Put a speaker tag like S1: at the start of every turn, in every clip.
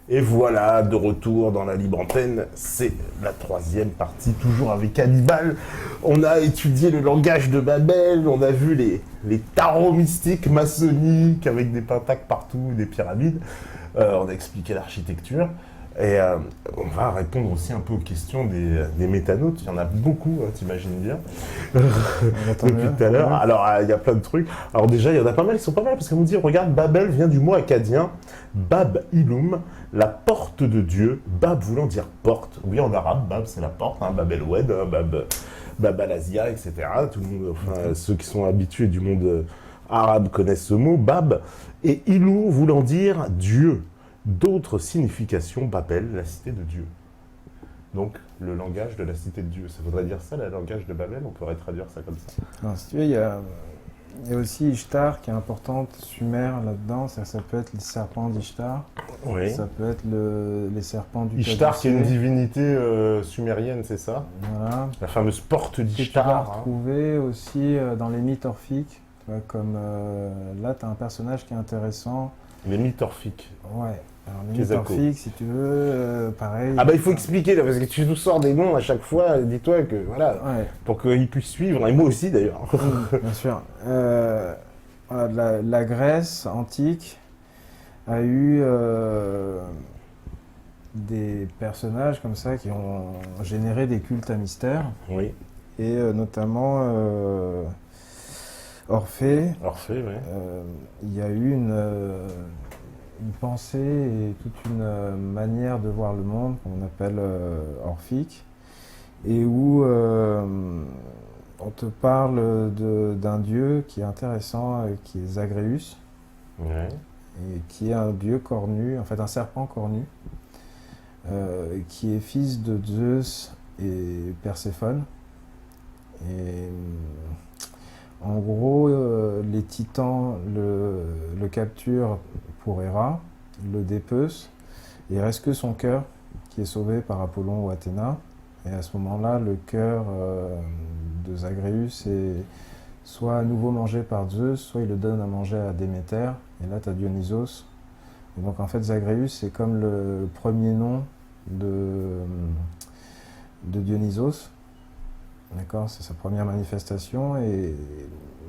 S1: Et voilà, de retour dans la libre antenne, c'est la troisième partie, toujours avec Hannibal. On a étudié le langage de Babel, on a vu les tarots mystiques maçonniques avec des pentacles partout, des pyramides. On a expliqué l'architecture. Et on va répondre aussi un peu aux questions des métanautes. Il y en a beaucoup, hein, t'imagines bien, depuis tout à l'heure. Ouais. Alors, il y a plein de trucs. Alors déjà, il y en a pas mal, ils sont pas mal, parce qu'on nous dit, regarde, Babel vient du mot acadien, Bab Ilum, la porte de Dieu. Bab voulant dire porte. Oui, en arabe, Bab, c'est la porte, hein, Babel Wed, hein, Bab al-Azia, etc. Tout le monde, enfin, ceux qui sont habitués du monde arabe connaissent ce mot, Bab. Et Ilou voulant dire Dieu. D'autres significations, Babel, la cité de Dieu. Donc, le langage de la cité de Dieu. Ça voudrait dire ça, le langage de Babel? On pourrait traduire ça comme ça.
S2: Alors, si tu veux, il y a aussi Ishtar qui est importante, Sumer là-dedans. Ça peut être les serpents d'Ishtar.
S1: Oui.
S2: Ça peut être les serpents du
S1: Ishtar, qui est une divinité sumérienne, c'est ça?
S2: Voilà.
S1: La fameuse porte d'Ishtar.
S2: Tu vas retrouver aussi dans les mythes orphiques. Comme là, tu as un personnage qui est intéressant.
S1: Les mythes orphiques.
S2: Ouais. Alors, les mythes orphiques, si tu veux, pareil.
S1: Ah bah il faut expliquer là, parce que tu nous sors des noms à chaque fois, dis-toi que voilà, ouais. Pour qu'ils puissent suivre, et moi aussi d'ailleurs.
S2: Bien sûr. Voilà, la Grèce antique a eu des personnages comme ça qui ont généré des cultes à mystère.
S1: Oui.
S2: Et notamment Orphée.
S1: Orphée, oui.
S2: Il y a eu une pensée et toute une manière de voir le monde qu'on appelle orphique, et où on te parle d'un dieu qui est intéressant, qui est Zagreus,
S1: ouais.
S2: Et qui est un dieu cornu, en fait un serpent cornu, qui est fils de Zeus et Perséphone. Et en gros, les titans le capturent pour Héra, le dépecent, et il reste que son cœur qui est sauvé par Apollon ou Athéna. Et à ce moment-là, le cœur de Zagreus est soit à nouveau mangé par Zeus, soit il le donne à manger à Déméter, et là tu as Dionysos. Et donc en fait, Zagreus, c'est comme le premier nom de Dionysos. D'accord, c'est sa première manifestation, et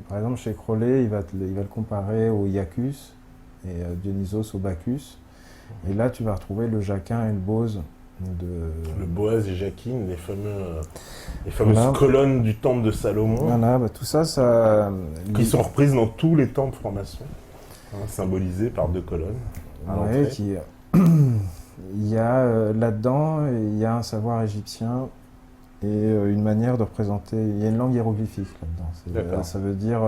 S2: par exemple chez Crowley, il va le comparer au Iacchus et Dionysos au Bacchus, et là tu vas retrouver le Jacquin et le Bose.
S1: Le Boaz et Jacquine, les fameuses voilà. Colonnes du temple de Salomon.
S2: Voilà, bah, tout ça,
S1: qui sont reprises dans tous les temples francs-maçons, hein, symbolisées par deux colonnes.
S2: Ouais, il y a là-dedans, il y a un savoir égyptien et une manière de représenter. Il y a une langue hiéroglyphique là-dedans. Ça veut dire.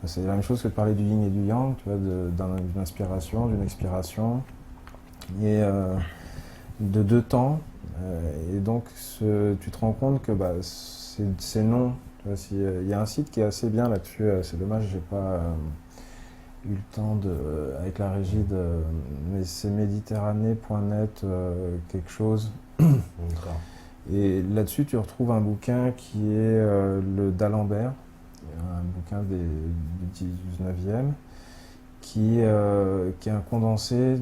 S2: C'est la même chose que de parler du yin et du yang, tu vois, d'une inspiration, d'une expiration. Et de deux temps. Et donc, tu te rends compte que ces noms. Il y a un site qui est assez bien là-dessus. C'est dommage, j'ai pas eu le temps avec la régie mais c'est méditerranée.net quelque chose. Et là-dessus, tu retrouves un bouquin qui est le d'Alembert, un bouquin du 19e, qui est un condensé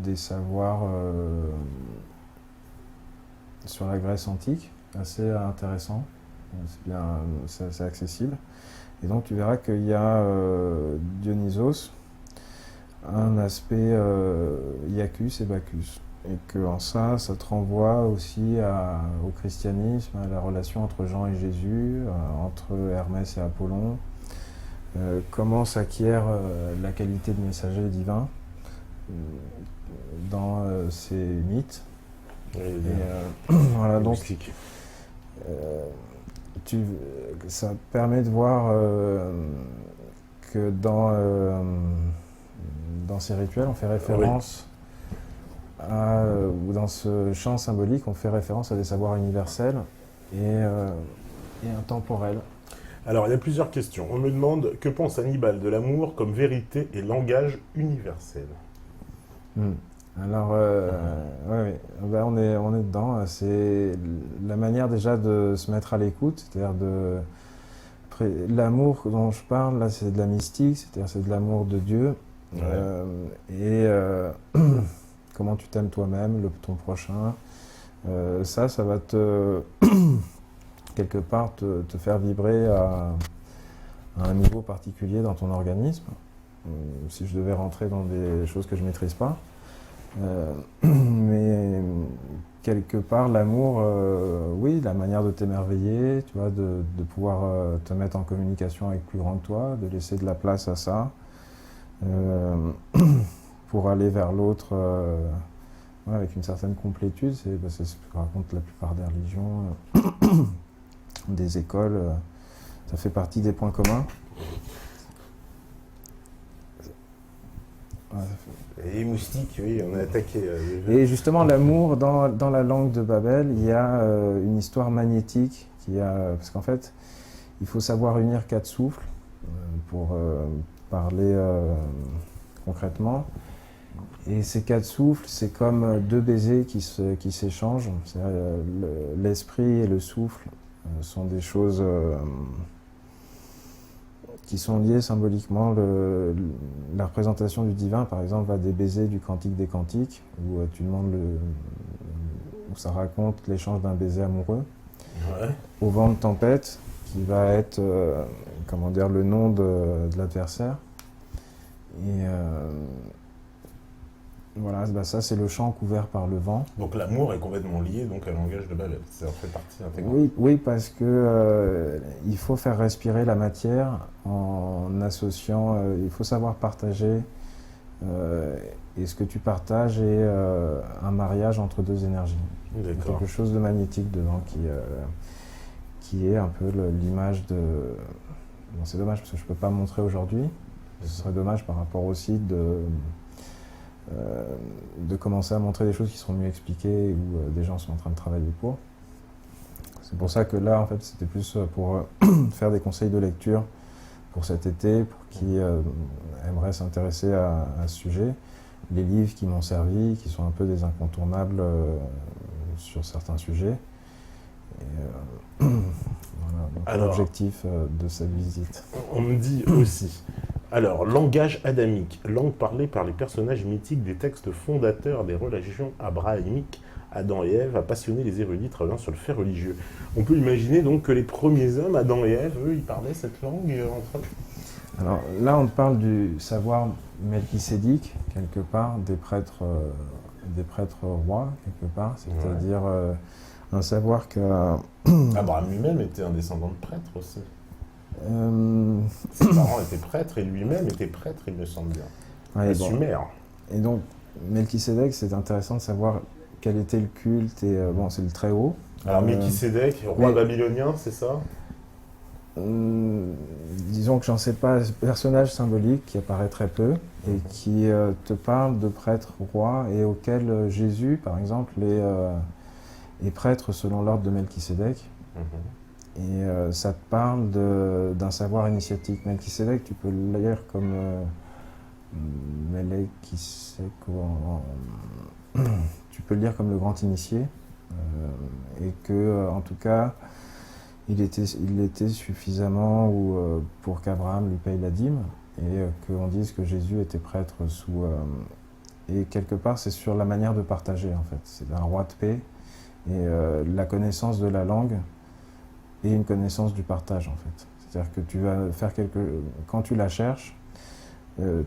S2: des savoirs sur la Grèce antique, assez intéressant, c'est accessible. Et donc tu verras qu'il y a Dionysos, un aspect Iacchus et Bacchus. Et qu'en ça te renvoie aussi au christianisme, à la relation entre Jean et Jésus, entre Hermès et Apollon, comment s'acquiert la qualité de messager divin dans ces mythes.
S1: Oui,
S2: voilà, donc ça permet de voir que dans ces rituels, on fait référence ou dans ce champ symbolique, on fait référence à des savoirs universels et intemporels.
S1: Alors, il y a plusieurs questions. On me demande, que pense Hannibal de l'amour comme vérité et langage universel?
S2: Alors, ouais, on est dedans. C'est la manière déjà de se mettre à l'écoute, c'est-à-dire l'amour dont je parle, là, c'est de la mystique, c'est-à-dire c'est de l'amour de Dieu. Ouais. comment tu t'aimes toi-même, ton prochain. Ça va quelque part te faire vibrer à un niveau particulier dans ton organisme. Si je devais rentrer dans des choses que je ne maîtrise pas. Mais quelque part, l'amour, oui, la manière de t'émerveiller, tu vois, de pouvoir te mettre en communication avec plus grand que toi, de laisser de la place à ça, pour aller vers l'autre avec une certaine complétude. C'est ce que racontent la plupart des religions, des écoles. Ça fait partie des points communs.
S1: Et les moustiques, oui, on a attaqué.
S2: Et justement, l'amour, dans la langue de Babel, il y a une histoire magnétique. Parce qu'en fait, il faut savoir unir 4 souffles pour parler concrètement. Et ces 4 souffles, c'est comme 2 baisers qui s'échangent. L'esprit et le souffle sont des choses qui sont liées symboliquement. La représentation du divin, par exemple, va des baisers du Cantique des Cantiques, où tu demandes où ça raconte l'échange d'un baiser amoureux.
S1: Ouais.
S2: Au vent de tempête, qui va être le nom de l'adversaire. Et voilà, ça c'est le champ couvert par le vent.
S1: Donc l'amour est complètement lié donc, à le langage de Babel, ça en fait partie intégrante.
S2: Oui, parce que il faut faire respirer la matière en associant, il faut savoir partager, et ce que tu partages est un mariage entre 2 énergies. Il y a quelque chose de magnétique dedans qui est un peu l'image de... Bon, c'est dommage parce que je ne peux pas montrer aujourd'hui, ce serait dommage par rapport aussi de commencer à montrer des choses qui seront mieux expliquées ou des gens sont en train de travailler pour. C'est pour ça que là, en fait, c'était plus pour faire des conseils de lecture pour cet été, pour qui aimeraient s'intéresser à ce sujet. Les livres qui m'ont servi, qui sont un peu des incontournables sur certains sujets. Et, voilà, l'objectif de cette visite.
S1: On me dit aussi... Alors, langage adamique, langue parlée par les personnages mythiques des textes fondateurs des religions abrahamiques, Adam et Ève, a passionné les érudits travaillant sur le fait religieux. On peut imaginer donc que les premiers hommes, Adam et Ève, eux, ils parlaient cette langue entre eux.
S2: Alors là, on parle du savoir melchisédique, quelque part, des prêtres rois, quelque part, c'est-à-dire un savoir que...
S1: Abraham lui-même était un descendant de prêtre aussi. Ses parents étaient prêtres et lui-même était prêtre, il me semble bien.
S2: Ouais,
S1: Sumer.
S2: Et donc, Melchisédek, c'est intéressant de savoir quel était le culte, et c'est le Très-Haut.
S1: Alors Melchisédek, roi babylonien, c'est ça?
S2: Disons que j'en sais pas, personnage symbolique qui apparaît très peu et qui te parle de prêtres rois et auquel Jésus, par exemple, est prêtre selon l'ordre de Melchisédek. Et ça te parle d'un savoir initiatique. Melchisédek, tu peux le lire comme tu peux le lire comme le grand initié, et que, en tout cas, il était suffisamment pour qu'Abraham lui paye la dîme, et qu'on dise que Jésus était prêtre sous... et quelque part, c'est sur la manière de partager, en fait. C'est un roi de paix, et la connaissance de la langue et une connaissance du partage, en fait. C'est-à-dire que tu vas faire quand tu la cherches,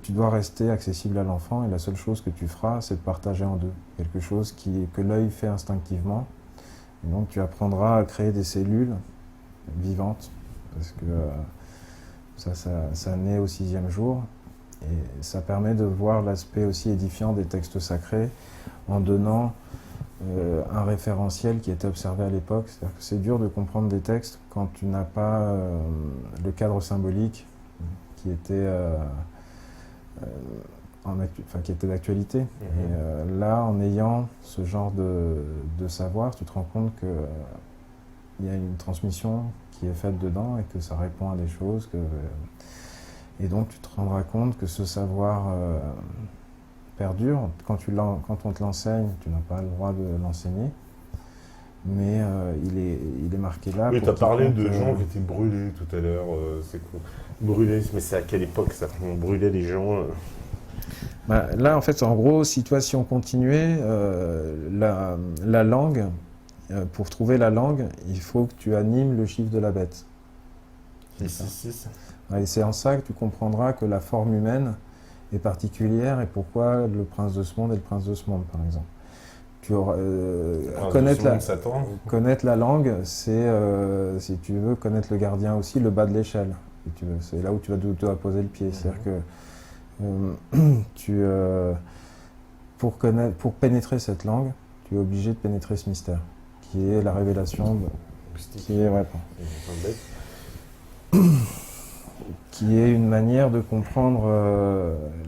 S2: tu dois rester accessible à l'enfant, et la seule chose que tu feras, c'est de partager en 2. Quelque chose que l'œil fait instinctivement. Et donc tu apprendras à créer des cellules vivantes, parce que ça naît au 6e jour, et ça permet de voir l'aspect aussi édifiant des textes sacrés en donnant un référentiel qui était observé à l'époque. C'est-à-dire que c'est dur de comprendre des textes quand tu n'as pas le cadre symbolique qui était qui était d'actualité. Et là, en ayant ce genre de savoir, tu te rends compte qu'il y a une transmission qui est faite dedans et que ça répond à des choses. Et donc, tu te rendras compte que ce savoir perdure. Quand on te l'enseigne, tu n'as pas le droit de l'enseigner. Mais il est marqué là.
S1: Oui, tu as parlé de gens qui étaient brûlés tout à l'heure. C'est cool. Brûlés, mais c'est à quelle époque ça? On brûlait les gens
S2: Là, en fait, en gros, si on continuait, la langue, pour trouver la langue, il faut que tu animes le chiffre de la bête.
S1: 6.
S2: Et c'est en ça que tu comprendras que la forme humaine est particulière et pourquoi le prince de ce monde est le prince de ce monde, par exemple. Connaître la langue, c'est, si tu veux, connaître le gardien aussi, le bas de l'échelle. Si tu veux. C'est là où tu vas poser le pied. C'est-à-dire que pour pénétrer cette langue, tu es obligé de pénétrer ce mystère, qui est la révélation, qui est une manière de comprendre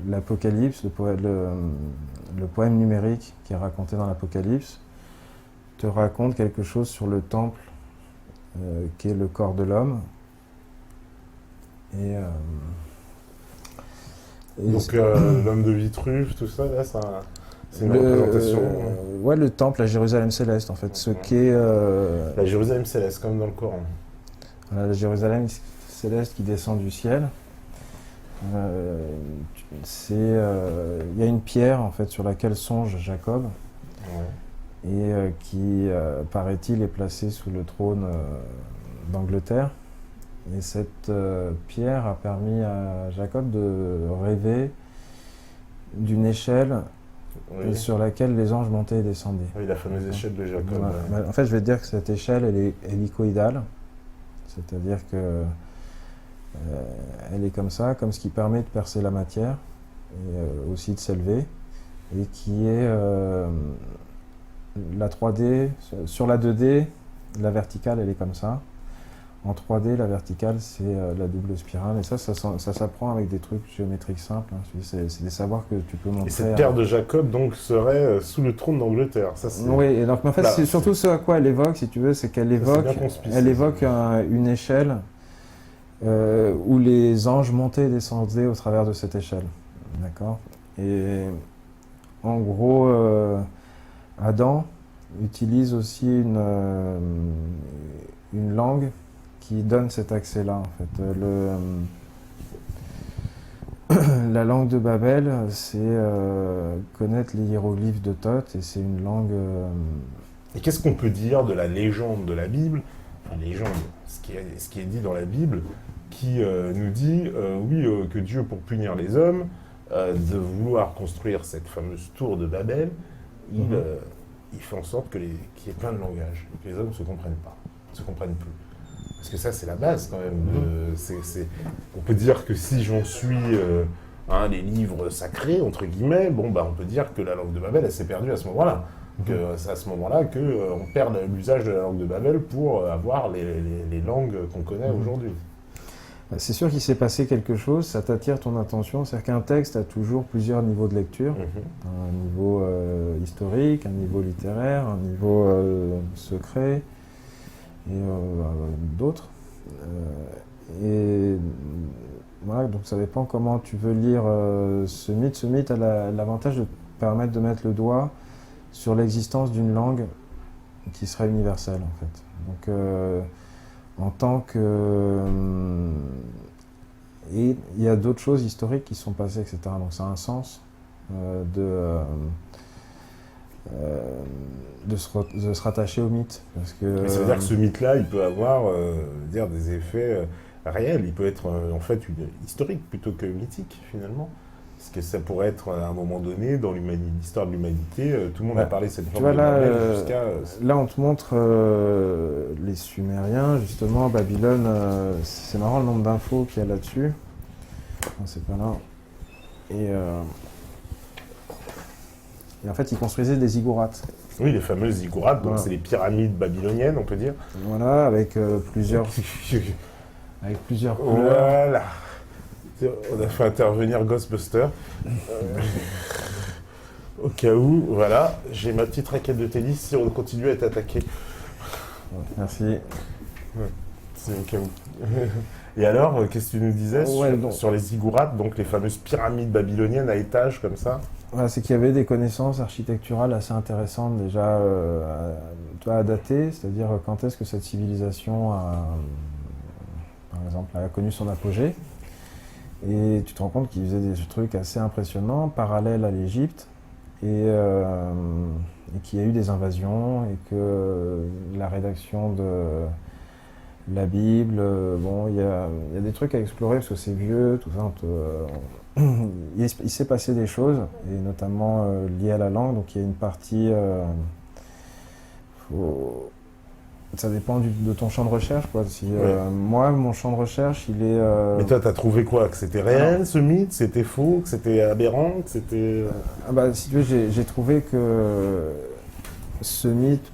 S2: l'Apocalypse, le poème numérique qui est raconté dans l'Apocalypse, te raconte quelque chose sur le temple, qui est le corps de l'homme.
S1: Donc l'homme de Vitruve, tout ça, là, c'est une représentation.
S2: Le temple, la Jérusalem céleste, en fait, ce qu'est
S1: la Jérusalem céleste, comme dans le Coran.
S2: La Jérusalem céleste qui descend du ciel. Il y a une pierre, en fait, sur laquelle songe Jacob, et qui, paraît-il, est placée sous le trône d'Angleterre. Et cette pierre a permis à Jacob de rêver d'une échelle sur laquelle les anges montaient et descendaient.
S1: Oui, la fameuse échelle de Jacob.
S2: En fait, je vais te dire que cette échelle, elle est hélicoïdale, c'est-à-dire que elle est comme ça, comme ce qui permet de percer la matière, et aussi de s'élever, et qui est la 3D, sur la 2D, la verticale, elle est comme ça. En 3D, la verticale, c'est la double spirale. Et ça s'apprend avec des trucs géométriques simples. Hein. C'est des savoirs que tu peux montrer.
S1: Et cette pierre de Jacob, donc, serait sous le trône d'Angleterre.
S2: Oui, et donc, en fait, c'est surtout ce à quoi elle évoque, si tu veux, c'est qu'elle évoque, une échelle où les anges montaient et descendaient au travers de cette échelle. D'accord ? Et en gros, Adam utilise aussi une langue qui donne cet accès-là, en fait. La langue de Babel, c'est connaître les hiéroglyphes de Thoth, et c'est une langue...
S1: Et qu'est-ce qu'on peut dire de la légende de la Bible, enfin légende, ce qui est dit dans la Bible, qui nous dit, que Dieu, pour punir les hommes, de vouloir construire cette fameuse tour de Babel, il fait en sorte qu'il y ait plein de langages, que les hommes ne se comprennent pas, ne se comprennent plus. Parce que ça, c'est la base quand même. On peut dire que si j'en suis les livres sacrés, entre guillemets, on peut dire que la langue de Babel, elle s'est perdue à ce moment-là. Que c'est à ce moment-là qu'on perd l'usage de la langue de Babel pour avoir les langues qu'on connaît aujourd'hui.
S2: C'est sûr qu'il s'est passé quelque chose, ça t'attire ton attention. C'est-à-dire qu'un texte a toujours plusieurs niveaux de lecture. Un niveau historique, un niveau littéraire, un niveau secret, et d'autres. Et voilà, donc ça dépend comment tu veux lire ce mythe. Ce mythe a l'avantage de permettre de mettre le doigt sur l'existence d'une langue qui serait universelle, en fait. Donc, en tant que... et il y a d'autres choses historiques qui sont passées, etc. Donc ça a un sens de se rattacher au mythe. Parce que,
S1: mais ça veut dire que ce mythe-là, il peut avoir des effets réels. Il peut être en fait historique plutôt que mythique, finalement. Parce que ça pourrait être à un moment donné, dans l'histoire de l'humanité, tout le monde a parlé de cette forme de Babel jusqu'à...
S2: Là, on te montre les Sumériens, justement, Babylone. C'est marrant le nombre d'infos qu'il y a là-dessus. Non, c'est pas là. Et en fait, ils construisaient des ziggourats.
S1: Oui, les fameuses ziggourats, donc c'est les pyramides babyloniennes, on peut dire.
S2: Voilà, avec plusieurs couleurs.
S1: Voilà. On a fait intervenir Ghostbusters. Au cas où, voilà, j'ai ma petite raquette de tennis si on continue à être attaqué.
S2: Merci.
S1: Ouais, c'est au cas où. Et alors, qu'est-ce que tu nous disais sur les ziggourats, donc les fameuses pyramides babyloniennes à étages comme ça?
S2: C'est qu'il y avait des connaissances architecturales assez intéressantes déjà à dater, c'est-à-dire quand est-ce que cette civilisation par exemple, a connu son apogée. Et tu te rends compte qu'ils faisaient des trucs assez impressionnants, parallèles à l'Égypte, et qu'il y a eu des invasions, et que la rédaction de la Bible, bon, il y a des trucs à explorer parce que c'est vieux, tout ça. Il s'est passé des choses, et notamment liées à la langue, donc il y a une partie... Ça dépend de ton champ de recherche, quoi. Moi, mon champ de recherche, il est...
S1: Mais toi, t'as trouvé quoi? Que c'était réel, ce mythe? C'était faux? Que c'était aberrant? Que c'était...
S2: si tu veux, j'ai trouvé que ce mythe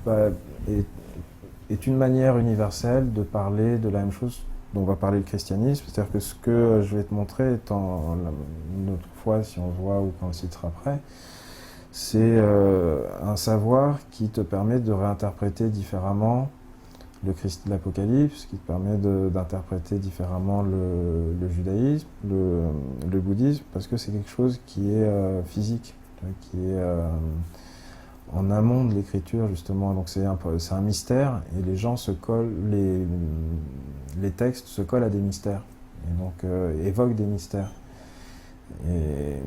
S2: est une manière universelle de parler de la même chose dont va parler le christianisme. C'est-à-dire que ce que je vais te montrer, une autre fois, si on se voit ou quand on le citera après, c'est un savoir qui te permet de réinterpréter différemment l'Apocalypse, qui te permet d'interpréter différemment le judaïsme, le bouddhisme, parce que c'est quelque chose qui est physique, qui est en amont de l'écriture, justement. Donc c'est un mystère, et les gens se collent, les textes se collent à des mystères, et donc évoquent des mystères. Et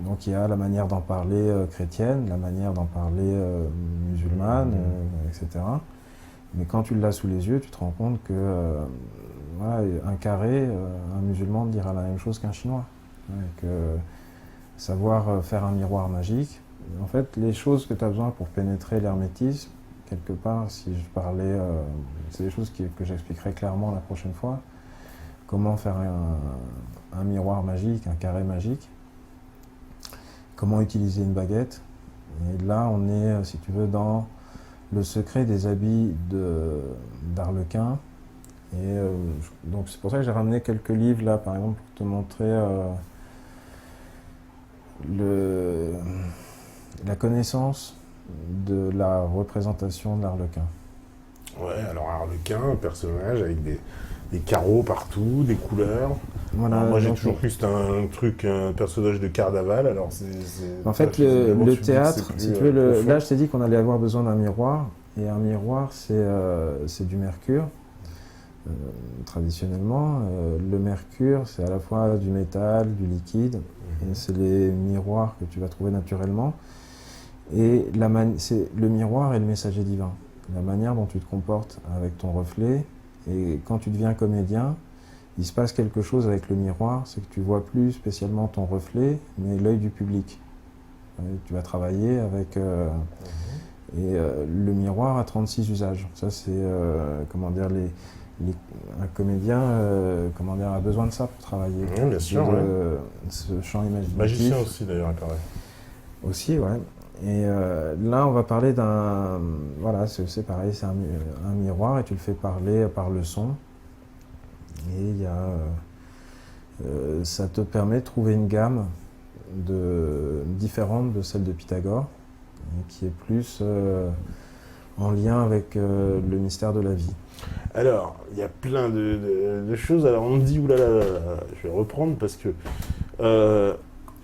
S2: donc il y a la manière d'en parler chrétienne, la manière d'en parler musulmane, etc. Mais quand tu l'as sous les yeux, tu te rends compte que un carré, un musulman dira la même chose qu'un chinois. Que savoir faire un miroir magique, en fait, les choses que tu as besoin pour pénétrer l'hermétisme, quelque part, si je parlais, c'est des choses que j'expliquerai clairement la prochaine fois. Comment faire un miroir magique, un carré magique. Comment utiliser une baguette. Et là, on est, si tu veux, dans le secret des habits d'Arlequin. Et donc c'est pour ça que j'ai ramené quelques livres là, par exemple, pour te montrer la connaissance de la représentation de l'Arlequin.
S1: Ouais, alors Arlequin, un personnage avec des carreaux partout, des couleurs. Voilà, moi j'ai toujours cru que c'était un personnage de carnaval. Alors
S2: en fait, le théâtre, si tu veux, là je t'ai dit qu'on allait avoir besoin d'un miroir, et un miroir c'est du mercure. Traditionnellement, le mercure c'est à la fois du métal, du liquide, et c'est les miroirs que tu vas trouver naturellement. Et le miroir est le messager divin. La manière dont tu te comportes avec ton reflet, et quand tu deviens comédien, il se passe quelque chose avec le miroir, c'est que tu vois plus spécialement ton reflet, mais l'œil du public. Tu vas travailler avec... le miroir a 36 usages. Ça, c'est, comment dire, un comédien a besoin de ça pour travailler.
S1: Oui, bien sûr.
S2: Ce champ imaginatif.
S1: Magicien aussi, d'ailleurs, apparaît.
S2: Aussi, ouais. Et là, on va parler d'un... Voilà, c'est pareil, c'est un miroir, et tu le fais parler par le son. Et il y a... ça te permet de trouver une gamme différente de celle de Pythagore, qui est plus en lien avec le mystère de la vie.
S1: Alors, il y a plein de choses. Alors, on me dit, oulala, je vais reprendre parce que...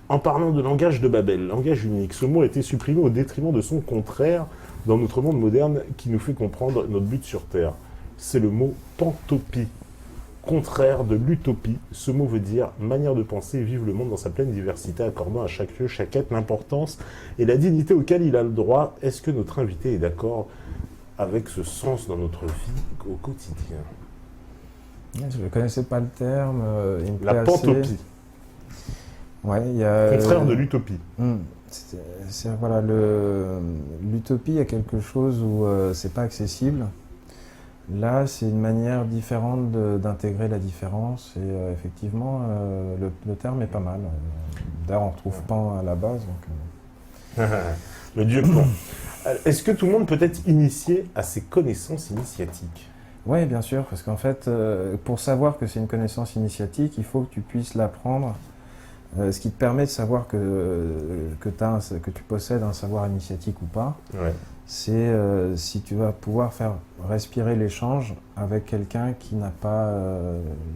S1: en parlant de langage de Babel, langage unique, ce mot a été supprimé au détriment de son contraire dans notre monde moderne qui nous fait comprendre notre but sur Terre. C'est le mot pantopie, contraire de l'utopie. Ce mot veut dire manière de penser et vivre le monde dans sa pleine diversité, accordant à chaque lieu, chaque être l'importance et la dignité auquel il a le droit. Est-ce que notre invité est d'accord avec ce sens dans notre vie au quotidien?
S2: Je ne connaissais pas le terme.
S1: La pantopie.
S2: Ouais,
S1: contraire de l'utopie.
S2: Voilà, l'utopie, il y a quelque chose où c'est pas accessible. Là, c'est une manière différente d'intégrer la différence, et effectivement, le terme est pas mal. D'ailleurs, on retrouve Pan à la base. Donc,
S1: le dieu Pan. Est-ce que tout le monde peut être initié à ces connaissances initiatiques?
S2: Oui, bien sûr, parce qu'en fait, pour savoir que c'est une connaissance initiatique, il faut que tu puisses l'apprendre. Ce qui te permet de savoir que tu possèdes un savoir initiatique ou pas,
S1: ouais.
S2: C'est si tu vas pouvoir faire respirer l'échange avec quelqu'un qui n'a pas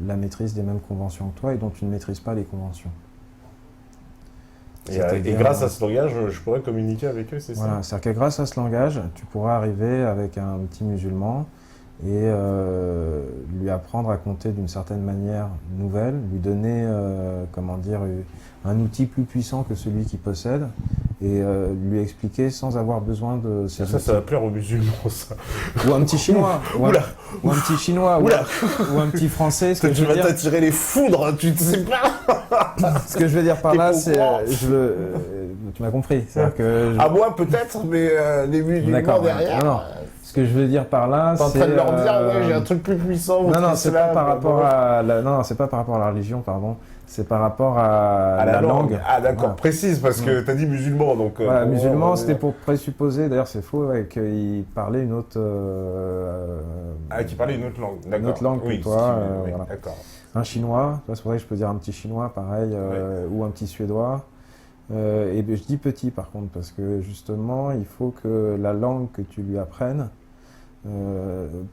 S2: la maîtrise des mêmes conventions que toi et dont tu ne maîtrises pas les conventions.
S1: Et grâce à ce langage, je pourrais communiquer avec eux, c'est
S2: voilà,
S1: ça?
S2: C'est-à-dire que grâce à ce langage, tu pourras arriver avec un petit musulman et lui apprendre à compter d'une certaine manière nouvelle, lui donner comment dire, un outil plus puissant que celui qu'il possède et lui expliquer sans avoir besoin de ces outils.
S1: Ça va plaire aux musulmans, ça.
S2: Ou un petit chinois, ou un petit chinois, ou un petit français. Ce que
S1: tu vas t'attirer les foudres, tu ne sais pas.
S2: Ce que je veux dire par là, c'est, tu m'as compris.
S1: À moi peut-être, mais les musulmans derrière.
S2: Non. Ce que je veux dire par là,
S1: c'est... T'es en train de leur dire, ouais, j'ai un truc plus puissant.
S2: Non, c'est pas par rapport à c'est pas par rapport à la religion, pardon. C'est par rapport à la langue.
S1: Ah d'accord, voilà. Précise, parce que t'as dit musulman, donc...
S2: Voilà, musulman, c'était pour présupposer, d'ailleurs c'est faux, qu'il parlait une autre...
S1: qu'il parlait une autre langue, d'accord.
S2: Une autre langue que toi,
S1: oui,
S2: voilà.
S1: D'accord.
S2: Un chinois, c'est pour ça que je peux dire un petit chinois, pareil, ou un petit suédois. Et je dis petit par contre, parce que justement, il faut que la langue que tu lui apprennes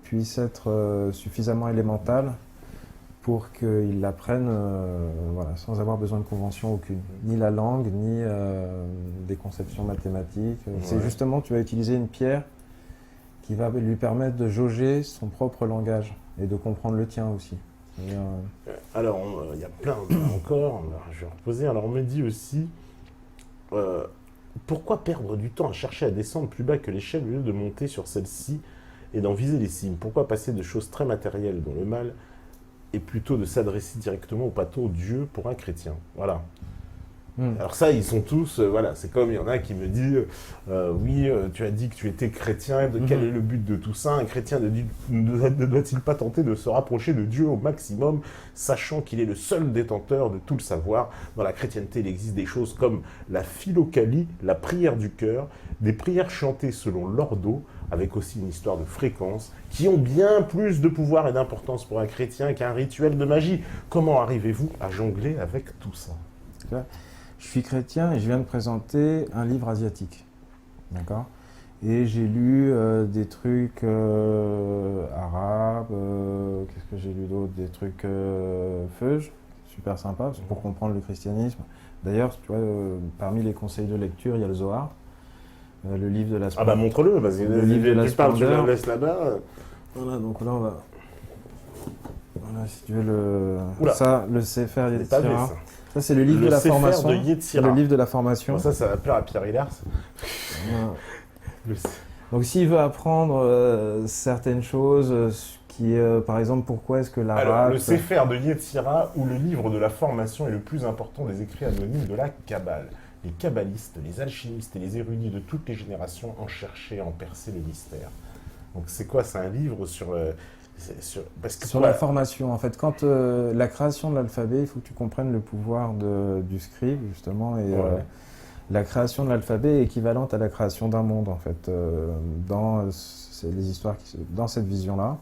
S2: puisse être suffisamment élémentale pour qu'il l'apprenne voilà, sans avoir besoin de convention aucune. Ni la langue, ni des conceptions mathématiques. C'est justement, tu vas utiliser une pierre qui va lui permettre de jauger son propre langage et de comprendre le tien aussi.
S1: Alors, il y a plein encore, je vais reposer. Alors, on me dit aussi, pourquoi perdre du temps à chercher à descendre plus bas que l'échelle au lieu de monter sur celle-ci et d'en viser les cimes? Pourquoi passer de choses très matérielles dont le mal et plutôt de s'adresser directement au patron Dieu pour un chrétien? Voilà. Alors ça, ils sont tous, voilà, c'est comme il y en a qui me disent, oui, tu as dit que tu étais chrétien, quel est le but de tout ça? Un chrétien ne doit-il pas tenter de se rapprocher de Dieu au maximum, sachant qu'il est le seul détenteur de tout le savoir? Dans la chrétienté, il existe des choses comme la philocalie, la prière du cœur, des prières chantées selon l'ordo, avec aussi une histoire de fréquence, qui ont bien plus de pouvoir et d'importance pour un chrétien qu'un rituel de magie. Comment arrivez-vous à jongler avec tout ça?
S2: Je suis chrétien et je viens de présenter un livre asiatique, d'accord? Et j'ai lu des trucs arabes, qu'est-ce que j'ai lu d'autre? Des trucs feuges, super sympa, pour comprendre le christianisme. D'ailleurs, tu vois, parmi les conseils de lecture, il y a le Zohar, le livre de la splendeur.
S1: Ah bah montre-le, vas-y,
S2: le livre de la splendeur.
S1: Tu le laisses là-bas.
S2: Voilà, donc là on va... Voilà, si tu veux le... Ça, le Sefer Yetzira. Ça, c'est le livre de la formation. Le livre de la formation.
S1: Bon, ça va plaire à Pierre Hillars.
S2: Donc, s'il veut apprendre certaines choses, par exemple, pourquoi est-ce que l'arabe...
S1: Alors, le Sefer de Yetzira, ou le livre de la formation, est le plus important des écrits anonymes de la Kabbale. Les kabbalistes, les alchimistes et les érudits de toutes les générations ont cherché à en percer le mystère. Donc, c'est quoi? C'est un livre sur... Sur
S2: la formation, en fait, quand la création de l'alphabet, il faut que tu comprennes le pouvoir du scribe, justement, et la création de l'alphabet est équivalente à la création d'un monde, en fait, dans les histoires, dans cette vision-là,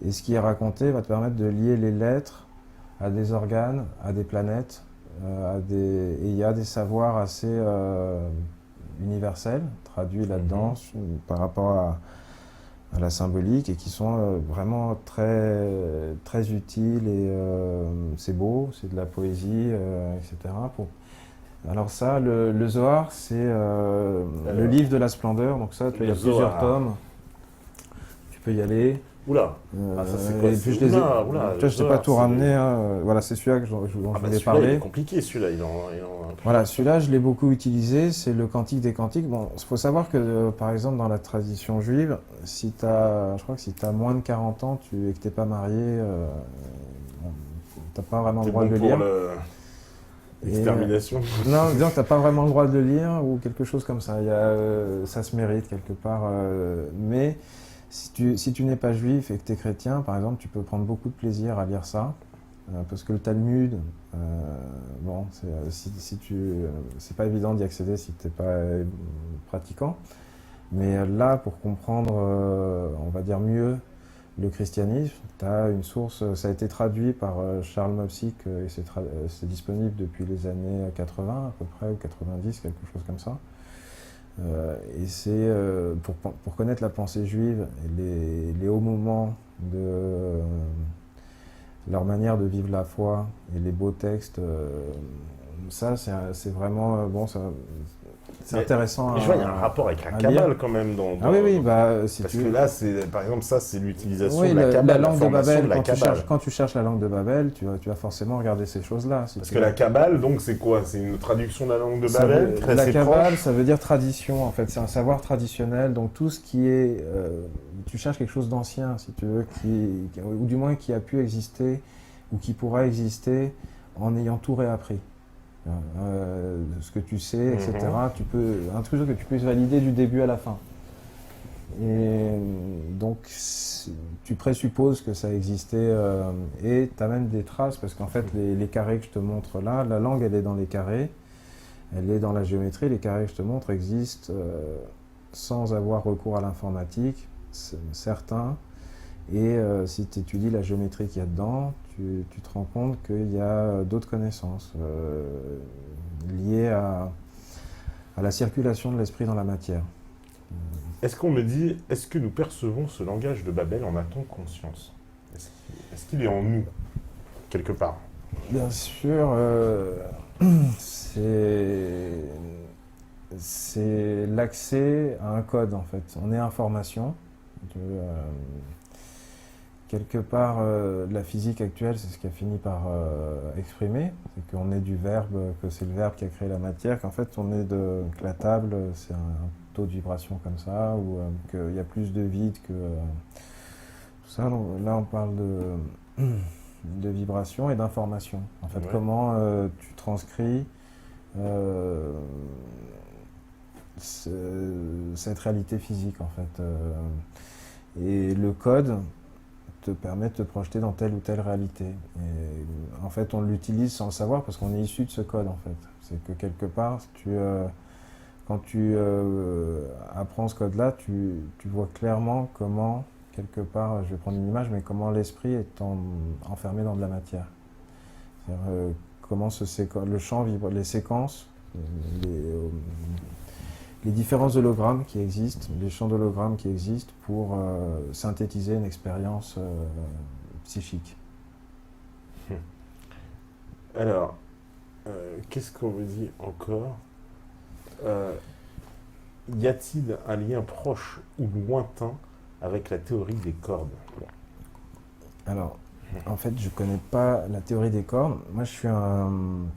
S2: et ce qui est raconté va te permettre de lier les lettres à des organes, à des planètes, et il y a des savoirs assez universels, traduits là-dedans, par rapport à la symbolique, et qui sont vraiment très, très utiles, et c'est beau, c'est de la poésie, etc. Alors ça, le Zohar, c'est le livre de la splendeur, donc ça, il y a plusieurs tomes, tu peux y aller.
S1: Oula, ça c'est quoi?
S2: Et puis je ne t'ai pas tout ramené, hein. Voilà, c'est celui-là dont je voulais parler.
S1: Il est compliqué, celui-là.
S2: Voilà, celui-là, je l'ai beaucoup utilisé, c'est le Cantique des Cantiques. Bon, il faut savoir que, par exemple, dans la tradition juive, je crois que si tu as moins de 40 ans et que tu n'es pas marié, tu n'as pas vraiment le droit de le lire.
S1: Extermination.
S2: Non, disons que tu n'as pas vraiment le droit de le lire, ou quelque chose comme ça. Ça se mérite quelque part. Mais si tu n'es pas juif et que tu es chrétien, par exemple, tu peux prendre beaucoup de plaisir à lire ça. Parce que le Talmud, bon, c'est pas évident d'y accéder si tu n'es pas pratiquant. Mais là, pour comprendre, on va dire mieux, le christianisme, tu as une source, ça a été traduit par Charles Mopsic, et c'est disponible depuis les années 80 à peu près, ou 90, quelque chose comme ça. Et c'est pour connaître la pensée juive et les hauts moments de leur manière de vivre la foi et les beaux textes, ça c'est vraiment bon. c'est intéressant.
S1: Je vois, il y a un rapport avec la Kabbale quand même.
S2: Ah oui, si
S1: parce que là, par exemple, ça, c'est l'utilisation de
S2: la
S1: Kabbale,
S2: langue de Babel.
S1: Kabbale.
S2: Quand tu cherches la langue de Babel, tu vas forcément regarder ces choses-là.
S1: Parce que la Kabbale, donc, c'est quoi? C'est une traduction de la langue de Babel?
S2: La Kabbale, ça veut dire tradition, en fait. C'est un savoir traditionnel. Donc, tout ce qui est... tu cherches quelque chose d'ancien, si tu veux, ou du moins qui a pu exister, ou qui pourra exister, en ayant tout réappris. Ce que tu sais, etc. Un truc que tu peux valider du début à la fin. Et donc, tu présupposes que ça existait et tu as même des traces parce qu'en fait, les carrés que je te montre là, la langue, elle est dans les carrés, elle est dans la géométrie. Les carrés que je te montre existent sans avoir recours à l'informatique, certains. Et si tu étudies la géométrie qu'il y a dedans, tu te rends compte qu'il y a d'autres connaissances liées à la circulation de l'esprit dans la matière.
S1: Est-ce que nous percevons ce langage de Babel, en a-t-on conscience? Est-ce qu'il est en nous, quelque part?
S2: Bien sûr, c'est l'accès à un code, en fait. On est information. Quelque part, la physique actuelle, c'est ce qui a fini par exprimer, c'est qu'on est du verbe, que c'est le verbe qui a créé la matière, qu'en fait on est que la table, c'est un taux de vibration comme ça, ou qu'il y a plus de vide que tout ça. Donc, là, on parle de vibration et d'information. En fait, comment tu transcris cette réalité physique, en fait. Et le code te permet de te projeter dans telle ou telle réalité. Et en fait, on l'utilise sans le savoir parce qu'on est issu de ce code, en fait. C'est que quelque part, quand tu apprends ce code-là, tu vois clairement comment, quelque part, je vais prendre une image, mais comment l'esprit est enfermé dans de la matière. C'est-à-dire, comment le champ vibre, les séquences, les différents hologrammes qui existent, les champs d'hologrammes qui existent pour synthétiser une expérience psychique.
S1: Alors, qu'est-ce qu'on me dit encore? Y a-t-il un lien proche ou lointain avec la théorie des cordes?
S2: Alors, en fait, je ne connais pas la théorie des cordes. Moi, comme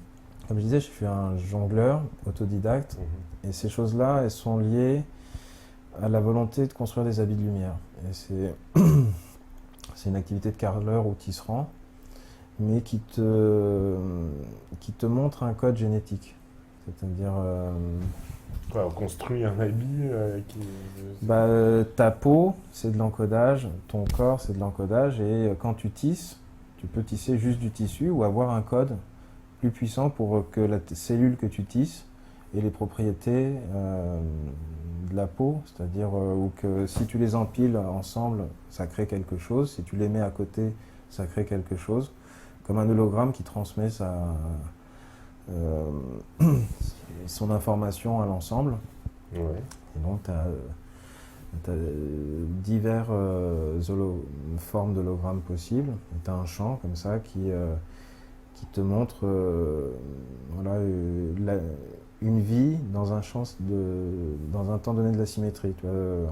S2: je disais, je suis un jongleur autodidacte. Et ces choses-là, elles sont liées à la volonté de construire des habits de lumière. Et c'est une activité de carreleur ou tisserand, mais qui te montre un code génétique. C'est-à-dire...
S1: on construit un habit
S2: ta peau, c'est de l'encodage, ton corps, c'est de l'encodage, et quand tu tisses, tu peux tisser juste du tissu ou avoir un code plus puissant pour que la cellule que tu tisses ait les propriétés de la peau, c'est-à-dire ou que si tu les empiles ensemble, ça crée quelque chose, si tu les mets à côté, ça crée quelque chose, comme un hologramme qui transmet son information à l'ensemble.
S1: Ouais.
S2: Et donc, tu as diverses formes d'hologrammes possibles. Tu as un champ comme ça qui te montre une vie dans un champ dans un temps donné de la symétrie. Tu vois,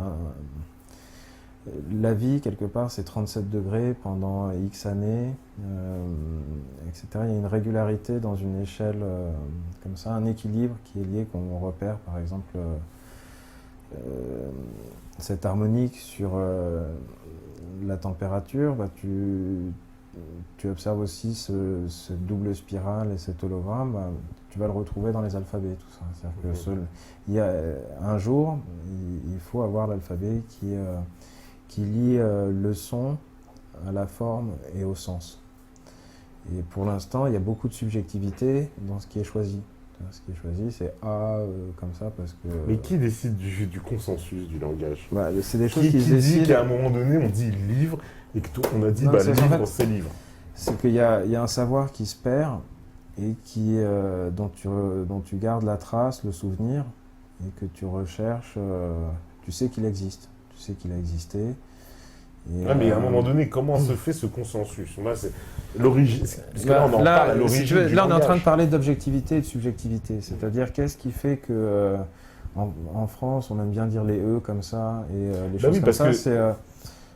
S2: la vie, quelque part, c'est 37 degrés pendant X années, etc. Il y a une régularité dans une échelle comme ça, un équilibre qui est lié, qu'on repère, par exemple, cette harmonique sur la température. Tu observes aussi ce double spirale et cet hologramme, tu vas le retrouver dans les alphabets, tout ça. C'est-à-dire que il y a un jour, il faut avoir l'alphabet qui lie le son à la forme et au sens. Et pour l'instant, il y a beaucoup de subjectivité dans ce qui est choisi. Ce qui est choisi, c'est A comme ça parce que...
S1: Mais qui décide du consensus du langage?
S2: C'est des choses qui se
S1: décident. Qui dit qu'à un moment donné, on dit livre et qu'on a dit livre, c'est livre.
S2: C'est qu'il y a un savoir qui se perd et dont tu gardes la trace, le souvenir, et que tu recherches. Tu sais qu'il existe, tu sais qu'il a existé,
S1: Mais à un moment donné, comment se fait ce consensus? Moi, c'est l'origine. Parce que là, on en parle à l'origine.
S2: Là, on est en train de parler d'objectivité et de subjectivité. C'est-à-dire, qu'est-ce qui fait que en France, on aime bien dire les E comme ça et les choses comme ça.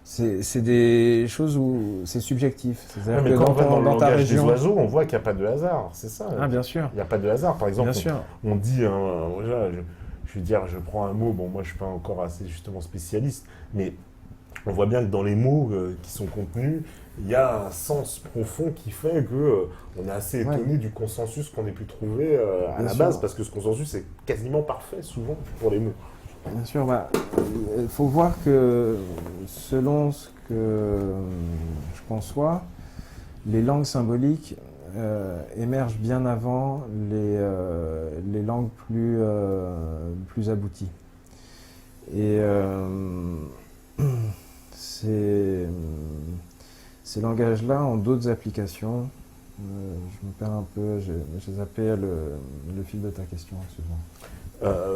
S2: C'est des choses où c'est subjectif.
S1: C'est-à-dire que quand on va dans le langage des oiseaux, on voit qu'il n'y a pas de hasard. C'est ça.
S2: Ah, bien sûr.
S1: Il n'y a pas de hasard. Par exemple, on dit, je veux dire, je prends un mot. Bon, moi, je suis pas encore assez justement spécialiste, mais on voit bien que dans les mots qui sont contenus, il y a un sens profond qui fait que on est assez étonné du consensus qu'on ait pu trouver à la base, parce que ce consensus est quasiment parfait souvent pour les mots.
S2: Bien sûr, il faut voir que selon ce que je conçois, les langues symboliques émergent bien avant les langues plus abouties. Et ces langages-là ont d'autres applications. Je me perds un peu, j'ai zappé le fil de ta question, excuse-moi.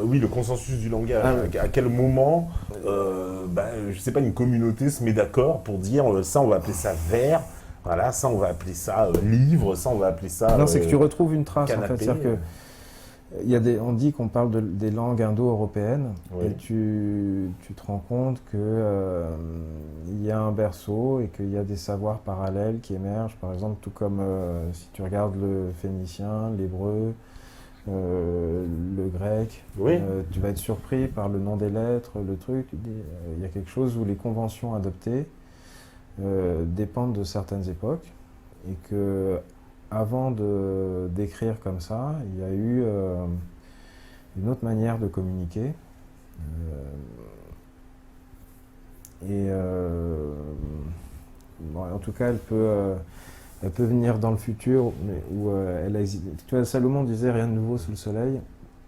S1: Oui, le consensus du langage. À quel moment, je sais pas, une communauté se met d'accord pour dire ça, on va appeler ça vers, voilà, ça, on va appeler ça livre, ça, on va appeler ça.
S2: Non, c'est que tu retrouves une trace
S1: canapé.
S2: En fait. C'est-à-dire que on dit qu'on parle des langues indo-européennes, et tu te rends compte que il y a un berceau et qu'il y a des savoirs parallèles qui émergent. Par exemple, tout comme si tu regardes le phénicien, l'hébreu, le grec, tu vas être surpris par le nom des lettres, le truc. Il y a quelque chose où les conventions adoptées dépendent de certaines époques et que avant d'écrire comme ça, il y a eu une autre manière de communiquer. En tout cas, elle peut venir dans le futur, mais où elle existe. Tu vois, Salomon disait rien de nouveau sous le soleil.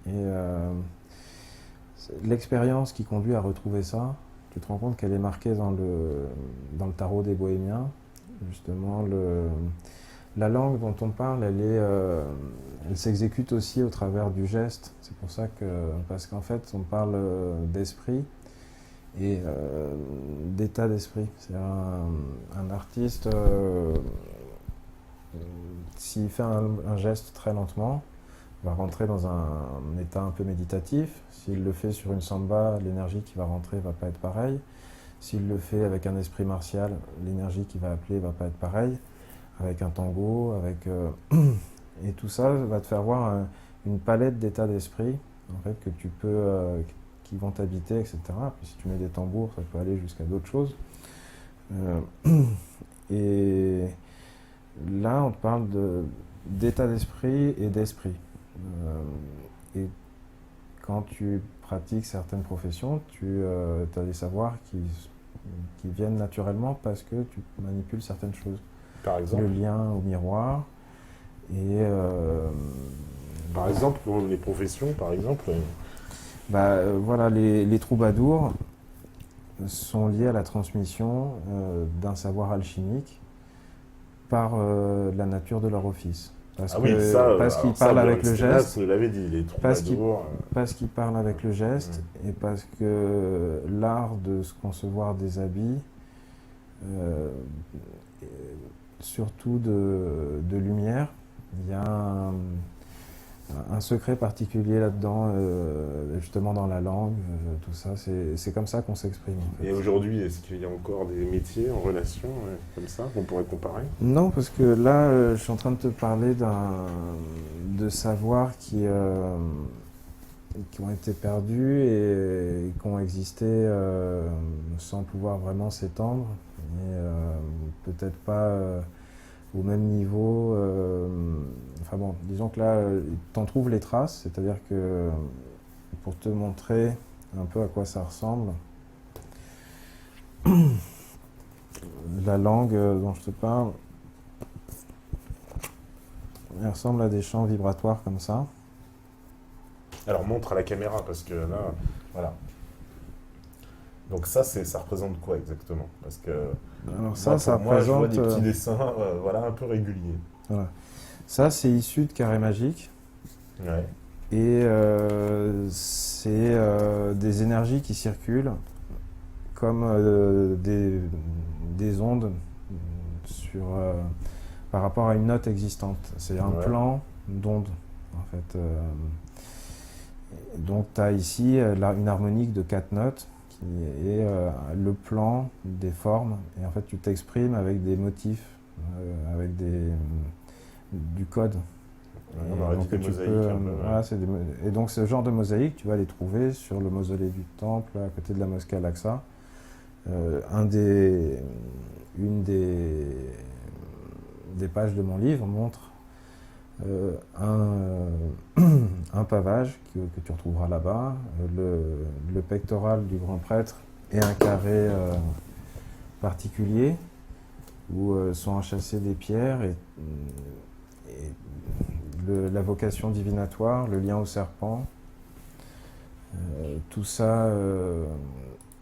S2: Et l'expérience qui conduit à retrouver ça, tu te rends compte qu'elle est marquée dans le tarot des Bohémiens. Justement, la langue dont on parle, elle s'exécute aussi au travers du geste. C'est pour ça parce qu'en fait, on parle d'esprit et d'état d'esprit. C'est un artiste, s'il fait un geste très lentement, va rentrer dans un état un peu méditatif. S'il le fait sur une samba, l'énergie qui va rentrer va pas être pareille. S'il le fait avec un esprit martial, l'énergie qui va appeler va pas être pareille. Avec un tango, et tout ça va te faire voir une palette d'états d'esprit en fait, que tu peux, qui vont t'habiter, etc. Puis si tu mets des tambours, ça peut aller jusqu'à d'autres choses. Et là, on te parle d'état d'esprit et d'esprit. Et quand tu pratiques certaines professions, tu as des savoirs qui viennent naturellement parce que tu manipules certaines choses.
S1: Par exemple,
S2: le lien au miroir et
S1: par exemple, les professions, par exemple.
S2: Voilà, les troubadours sont liés à la transmission d'un savoir alchimique par la nature de leur office. Parce qu'ils parlent avec le geste.
S1: Vous l'avez dit, les troubadours.
S2: Parce qu'ils parlent avec le geste et parce que l'art de se concevoir des habits, surtout de lumière, il y a un secret particulier là-dedans, justement dans la langue, tout ça, c'est comme ça qu'on s'exprime. En fait.
S1: Et aujourd'hui, est-ce qu'il y a encore des métiers en relation comme ça qu'on pourrait comparer?
S2: Non, parce que là, je suis en train de te parler de savoirs qui ont été perdus et qui ont existé sans pouvoir vraiment s'étendre, et peut-être pas au même niveau. Enfin bon, disons que là, t'en trouves les traces, c'est-à-dire que pour te montrer un peu à quoi ça ressemble, la langue dont je te parle, elle ressemble à des champs vibratoires comme ça.
S1: Alors montre à la caméra parce que là, voilà. Donc ça représente quoi exactement? Parce que
S2: alors ça représente.
S1: Moi, je vois des petits dessins, voilà, un peu réguliers.
S2: Voilà. Ça, c'est issu de carrés magiques.
S1: Ouais.
S2: Et c'est des énergies qui circulent, comme des ondes par rapport à une note existante. C'est un plan d'ondes, en fait. Donc, tu as ici une harmonique de 4 notes qui est le plan des formes. Et en fait, tu t'exprimes avec des motifs, avec du code.
S1: On aurait dit des mosaïques.
S2: Et donc, ce genre de mosaïque, tu vas les trouver sur le mausolée du Temple, à côté de la mosquée Al-Aqsa. Une des pages de mon livre montre un pavage que tu retrouveras là-bas, le pectoral du grand prêtre et un carré particulier où sont enchâssées des pierres et la vocation divinatoire, le lien au serpent. Tout ça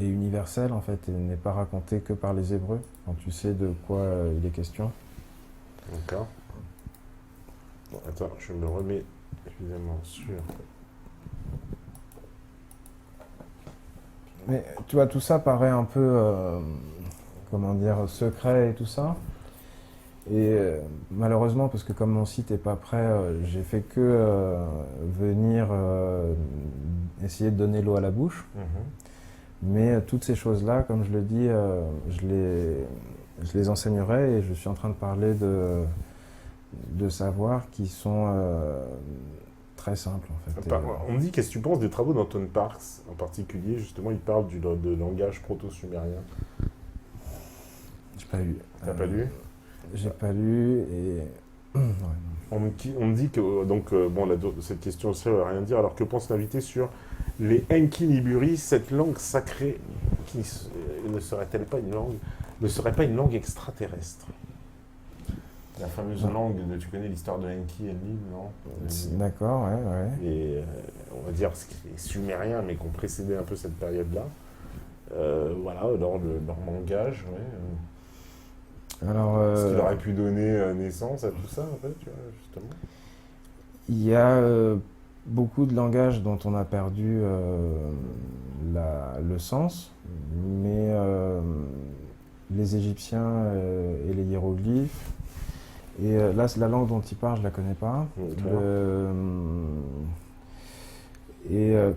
S2: est universel en fait et n'est pas raconté que par les Hébreux, quand tu sais de quoi il est question.
S1: D'accord. Attends, je me remets évidemment sur...
S2: Mais tu vois, tout ça paraît un peu, comment dire, secret et tout ça. Et malheureusement, parce que comme mon site n'est pas prêt, j'ai fait que venir essayer de donner l'eau à la bouche. Mais toutes ces choses-là, comme je le dis, je les enseignerai et je suis en train de parler de savoirs qui sont très simples en fait.
S1: On me dit, qu'est-ce que tu penses des travaux d'Anton Parks en particulier? Justement, il parle de langage proto-sumérien.
S2: J'ai pas lu.
S1: T'as pas lu?
S2: J'ai pas lu et...
S1: On me dit que, cette question aussi ne veut rien dire, alors que pense l'invité sur les Enki Niburi, cette langue sacrée, qui ne serait pas une langue extraterrestre? La fameuse langue, tu connais l'histoire de Enki et Enlil, non?
S2: D'accord, ouais.
S1: Et on va dire ce qui est sumérien, mais qui ont précédé un peu cette période-là. Voilà, leur langage,
S2: Alors,
S1: ce qui aurait pu donner naissance à tout ça, en fait, tu vois, justement.
S2: Il y a beaucoup de langages dont on a perdu le sens, mais les Égyptiens et les hiéroglyphes, et là, la langue dont il parle, je ne la connais pas.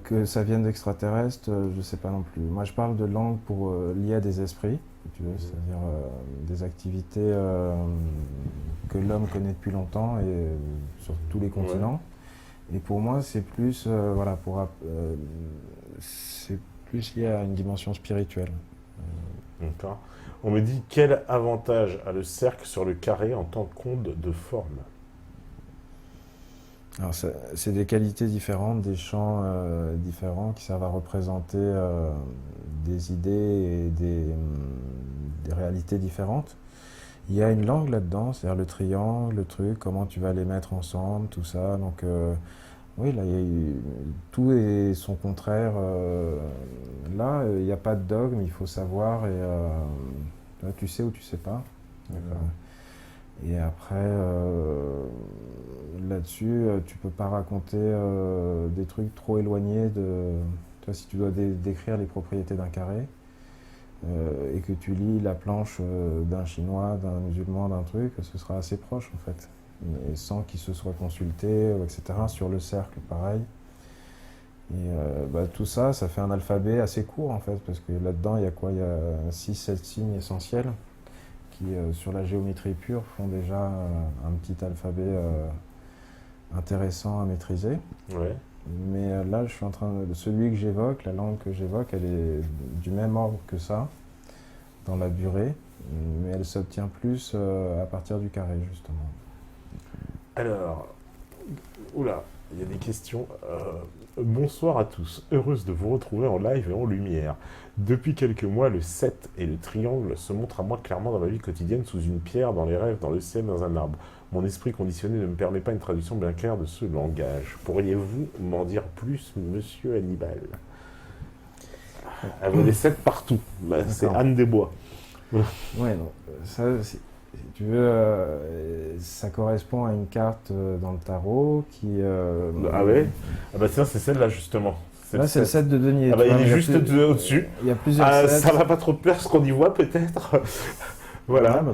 S2: Que ça vienne d'extraterrestres, je ne sais pas non plus. Moi, je parle de langue liée à des esprits, si tu veux, c'est-à-dire des activités que l'homme connaît depuis longtemps et sur tous les continents. Et pour moi, c'est plus, c'est plus lié à une dimension spirituelle.
S1: D'accord. On me dit, quel avantage a le cercle sur le carré en tant qu'onde de forme?
S2: Alors, c'est des qualités différentes, des champs différents qui servent à représenter des idées et des réalités différentes. Il y a une langue là-dedans, c'est-à-dire le triangle, le truc, comment tu vas les mettre ensemble, tout ça. Donc, oui, là, tout est son contraire. Là, il n'y a pas de dogme, il faut savoir, et là, tu sais ou tu sais pas. Et après, là-dessus, tu peux pas raconter des trucs trop éloignés de... Tu vois, si tu dois décrire les propriétés d'un carré, et que tu lis la planche d'un Chinois, d'un musulman, d'un truc, ce sera assez proche, en fait. Et sans qu'il se soit consulté, etc. Sur le cercle, pareil. Et tout ça, ça fait un alphabet assez court, en fait, parce que là-dedans, il y a quoi? Il y a 6-7 signes essentiels qui, sur la géométrie pure, font déjà un petit alphabet intéressant à maîtriser.
S1: Ouais.
S2: Mais là, je suis en train de... Celui que j'évoque, la langue que j'évoque, elle est du même ordre que ça, dans la durée, mais elle s'obtient plus à partir du carré, justement.
S1: Alors, oula, il y a des questions. Bonsoir à tous, heureuse de vous retrouver en live et en lumière. Depuis quelques mois, le 7 et le triangle se montrent à moi clairement dans ma vie quotidienne, sous une pierre, dans les rêves, dans le ciel, dans un arbre. Mon esprit conditionné ne me permet pas une traduction bien claire de ce langage. Pourriez-vous m'en dire plus, monsieur Hannibal? Elle veut des 7 partout. C'est Anne des Bois.
S2: Ouais, non, ça, Si tu veux, ça correspond à une carte dans le tarot qui...
S1: Ah ouais? Ah bah tiens, c'est celle-là justement.
S2: Là, c'est le 7 de denier.
S1: Ah bah il est juste au-dessus.
S2: Il y a plusieurs sets.
S1: Ça va pas trop te plaire ce qu'on y voit peut-être. Voilà.
S2: Bah,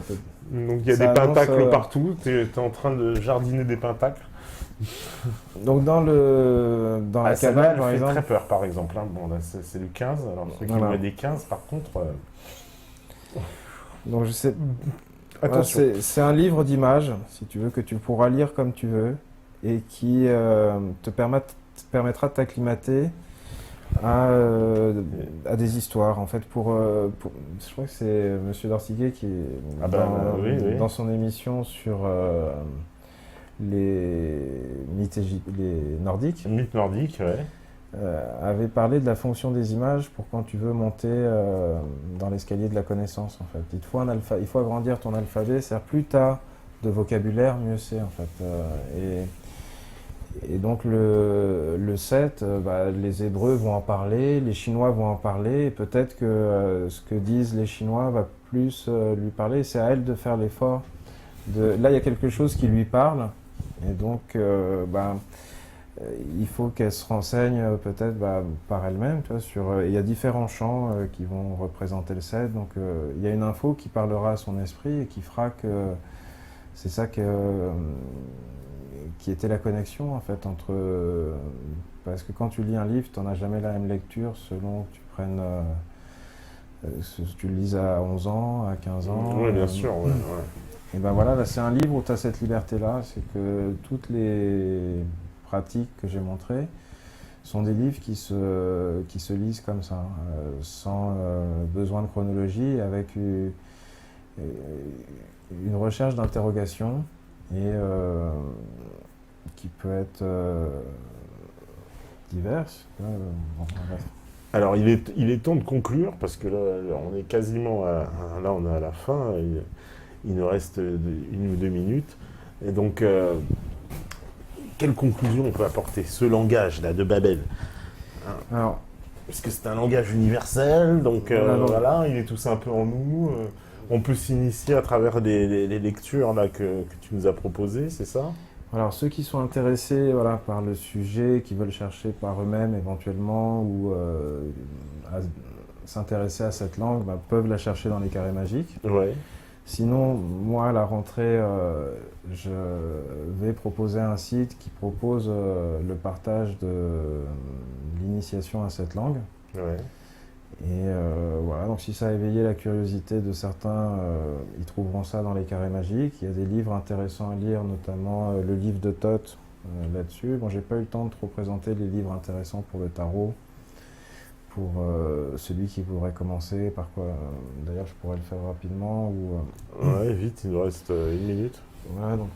S1: donc il y a
S2: ça
S1: des
S2: annonce,
S1: pentacles partout. T'es en train de jardiner des pentacles.
S2: Donc dans la cabane, par exemple...
S1: très peur, par exemple. Hein. Bon, là, c'est le 15. Alors, ceux qui mettent des 15, par contre...
S2: Donc, je sais...
S1: Attention.
S2: C'est un livre d'images, si tu veux, que tu pourras lire comme tu veux, et qui te permettra de t'acclimater à des histoires. En fait, je crois que c'est Monsieur Dortiguet qui, dans son émission sur... les mythes les nordiques.
S1: Mythes nordiques, ouais.
S2: Avait parlé de la fonction des images pour quand tu veux monter dans l'escalier de la connaissance, en fait. Il faut agrandir ton alphabet, c'est-à-dire plus tu as de vocabulaire, mieux c'est, en fait. Et donc le 7, les Hébreux vont en parler, les Chinois vont en parler, et peut-être que ce que disent les Chinois va plus lui parler. C'est à elle de faire l'effort. Là, il y a quelque chose qui lui parle. Et donc, il faut qu'elle se renseigne peut-être par elle-même. Il y a différents champs qui vont représenter le 7. Donc, il y a une info qui parlera à son esprit et qui fera que c'est ça qui était la connexion en fait entre. Parce que quand tu lis un livre, tu n'en as jamais la même lecture selon que tu prennes. Tu le lises à 11 ans, à 15 ans.
S1: Oui, bien sûr. Ouais.
S2: Et ben voilà, là, c'est un livre où tu as cette liberté-là, c'est que toutes les pratiques que j'ai montrées sont des livres qui se lisent comme ça, sans besoin de chronologie, avec une recherche d'interrogation et qui peut être diverse.
S1: Alors, il est temps de conclure, parce que là, on est quasiment là, on est à la fin. Il nous reste 1 ou 2 minutes. Et donc, quelle conclusion on peut apporter? Ce langage-là de Babel. Alors, parce que c'est un langage universel, donc voilà, il est tous un peu en nous. On peut s'initier à travers les lectures là, que tu nous as proposées, c'est ça?
S2: Alors, ceux qui sont intéressés par le sujet, qui veulent chercher par eux-mêmes éventuellement, ou à s'intéresser à cette langue, peuvent la chercher dans les carrés magiques.
S1: Ouais.
S2: Sinon, moi, à la rentrée, je vais proposer un site qui propose le partage de l'initiation à cette langue.
S1: Ouais.
S2: Et voilà, donc si ça a éveillé la curiosité de certains, ils trouveront ça dans les carrés magiques. Il y a des livres intéressants à lire, notamment le livre de Thoth là-dessus. Bon, j'ai pas eu le temps de trop présenter les livres intéressants pour le tarot. Pour celui qui voudrait commencer, par quoi d'ailleurs je pourrais le faire rapidement
S1: Ouais, vite, il nous reste 1 minute.
S2: Voilà, donc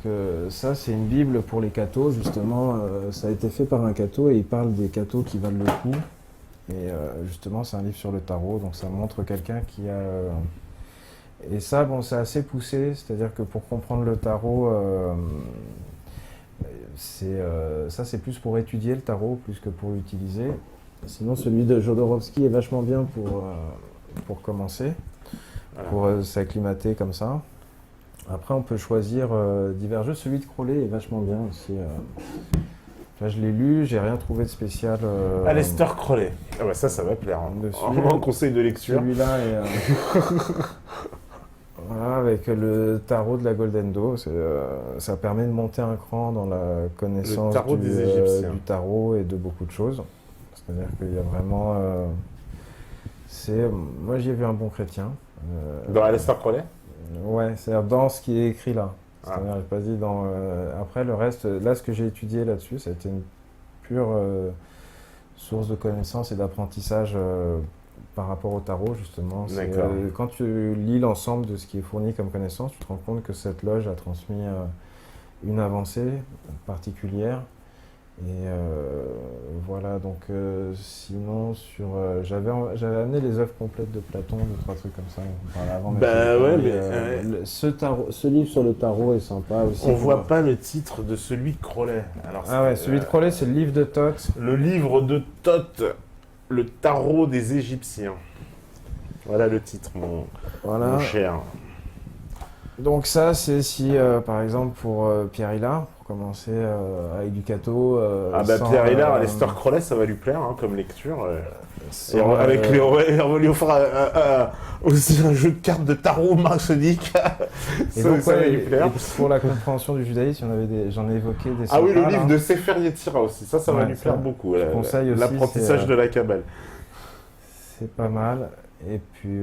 S2: ça c'est une bible pour les cathos, justement, ça a été fait par un catho et il parle des cathos qui valent le coup. Et justement c'est un livre sur le tarot, donc ça montre quelqu'un qui a... Et ça, bon, c'est assez poussé, c'est-à-dire que pour comprendre le tarot, ça c'est plus pour étudier le tarot, plus que pour l'utiliser. Sinon, celui de Jodorowsky est vachement bien pour commencer, pour s'acclimater comme ça. Après, on peut choisir divers jeux. Celui de Crowley est vachement bien aussi. Là, je l'ai lu, j'ai rien trouvé de spécial.
S1: Aleister Crowley. Ah bah ça va plaire. En conseil de lecture.
S2: Celui-là est... voilà, avec le tarot de la Golden Dawn, ça permet de monter un cran dans la connaissance du tarot et de beaucoup de choses. C'est-à-dire qu'il y a vraiment... moi, j'y ai vu un bon chrétien.
S1: Dans Aleister Crowley?
S2: Ouais, c'est-à-dire dans ce qui est écrit là. C'est-à-dire, j'ai pas dit dans... après, le reste, là, ce que j'ai étudié là-dessus, ça a été une pure source de connaissances et d'apprentissage par rapport au tarot, justement. Quand tu lis l'ensemble de ce qui est fourni comme connaissance, tu te rends compte que cette loge a transmis une avancée particulière. Et voilà, donc sinon, j'avais amené les œuvres complètes de Platon, 2-3 trucs comme ça. Ce livre sur le tarot est sympa aussi.
S1: On voit pas le titre de celui de Crowley.
S2: Alors, celui de Crowley, c'est le livre de Thoth.
S1: Le livre de Thoth, le tarot des Égyptiens. Voilà le titre, mon cher.
S2: Donc ça, c'est si, par exemple, pour Pierre Hillard, pour commencer avec du Cato...
S1: Pierre Hillard, Aleister Crowley, ça va lui plaire comme lecture. Et
S2: sans,
S1: on va lui offrir aussi un jeu de cartes de tarot maçonnique. ça va lui plaire.
S2: Et pour la compréhension du judaïsme, j'en ai évoqué des...
S1: Ah oui, le livre de Sefer Yetzira aussi, ça va lui plaire beaucoup. L'apprentissage de la Kabbale.
S2: C'est pas mal. Et puis,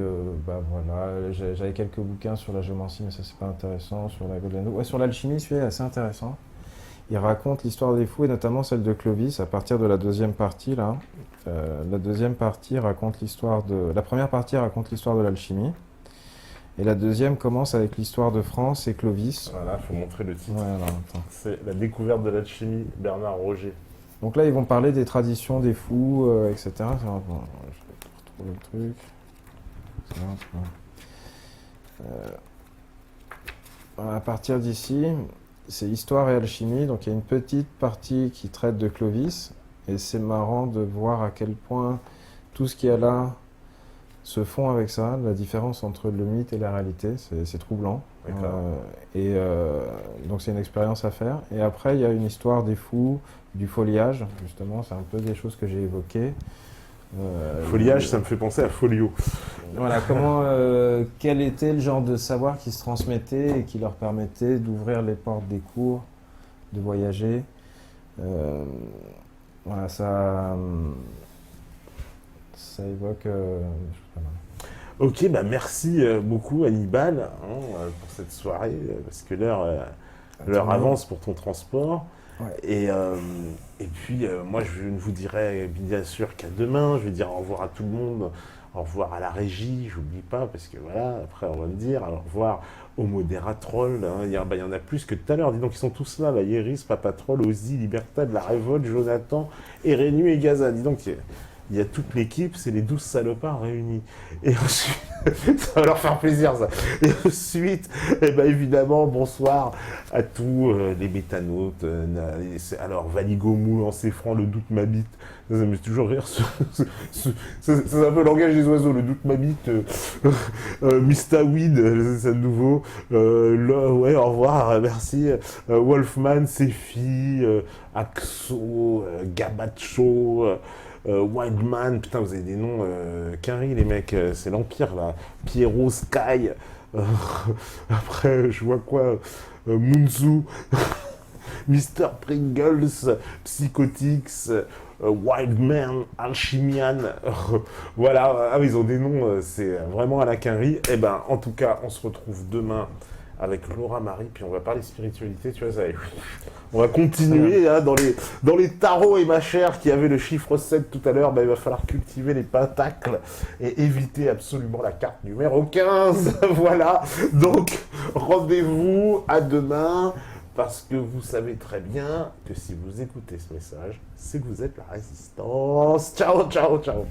S2: voilà, j'avais quelques bouquins sur la géomancie, mais ça, c'est pas intéressant. Sur la Golden Dawn. Ouais, sur l'alchimie, celui-là est assez intéressant. Il raconte l'histoire des fous, et notamment celle de Clovis, à partir de la deuxième partie, là. La deuxième partie raconte l'histoire de... La première partie raconte l'histoire de l'alchimie. Et la deuxième commence avec l'histoire de France et Clovis.
S1: Voilà, il faut montrer le titre.
S2: Voilà,
S1: c'est La découverte de l'alchimie, Bernard Roger.
S2: Donc là, ils vont parler des traditions des fous, etc. Bon, je vais retrouver le truc. À partir d'ici, c'est histoire et alchimie. Donc il y a une petite partie qui traite de Clovis. Et c'est marrant de voir à quel point tout ce qu'il y a là se fond avec ça, la différence entre le mythe et la réalité, c'est troublant. Donc c'est une expérience à faire. Et après, il y a une histoire des fous, du foliage, justement, c'est un peu des choses que j'ai évoquées.
S1: Foliage, ça me fait penser à Folio.
S2: Voilà, quel était le genre de savoir qui se transmettait et qui leur permettait d'ouvrir les portes des cours, de voyager. Voilà, ça évoque des choses pas mal.
S1: Ok, merci beaucoup Hannibal pour cette soirée, parce que l'heure avance pour ton transport.
S2: Ouais.
S1: Et puis, moi, je ne vous dirai bien sûr qu'à demain. Je vais dire au revoir à tout le monde, au revoir à la régie, j'oublie pas, parce que voilà, après on va me dire, au revoir au modératrol, il y en a plus que tout à l'heure, dis donc, ils sont tous là, Yeris, Papatrol, Ozzy, Libertad, La Révolte, Jonathan, Erenu et Gaza, dis donc, il y a toute l'équipe, c'est les 12 salopards réunis. Et ensuite, ça va leur faire plaisir ça. Et ensuite, évidemment, bonsoir à tous les métanautes. Alors, Valigomou, Encéphran, le doute m'habite. Ça me fait toujours rire. C'est un peu le langage des oiseaux, le doute m'habite. Mistaweed, c'est nouveau. Ouais, au revoir, merci. Wolfman, Sefi, Axo, Gabacho. Wildman, putain, vous avez des noms quinri, les mecs, c'est l'Empire, là. Pierrot, Sky, après, je vois quoi, Munzu, Mr. Pringles, Psychotix, Wildman, Alchimian, voilà, ils ont des noms, c'est vraiment à la quinri. En tout cas, on se retrouve demain avec Laura Marie, puis on va parler spiritualité, tu vois, on va continuer dans les tarots et ma chère qui avait le chiffre 7 tout à l'heure, il va falloir cultiver les pentacles et éviter absolument la carte numéro 15, voilà, donc rendez-vous à demain, parce que vous savez très bien que si vous écoutez ce message, c'est que vous êtes la résistance. Ciao, ciao, ciao.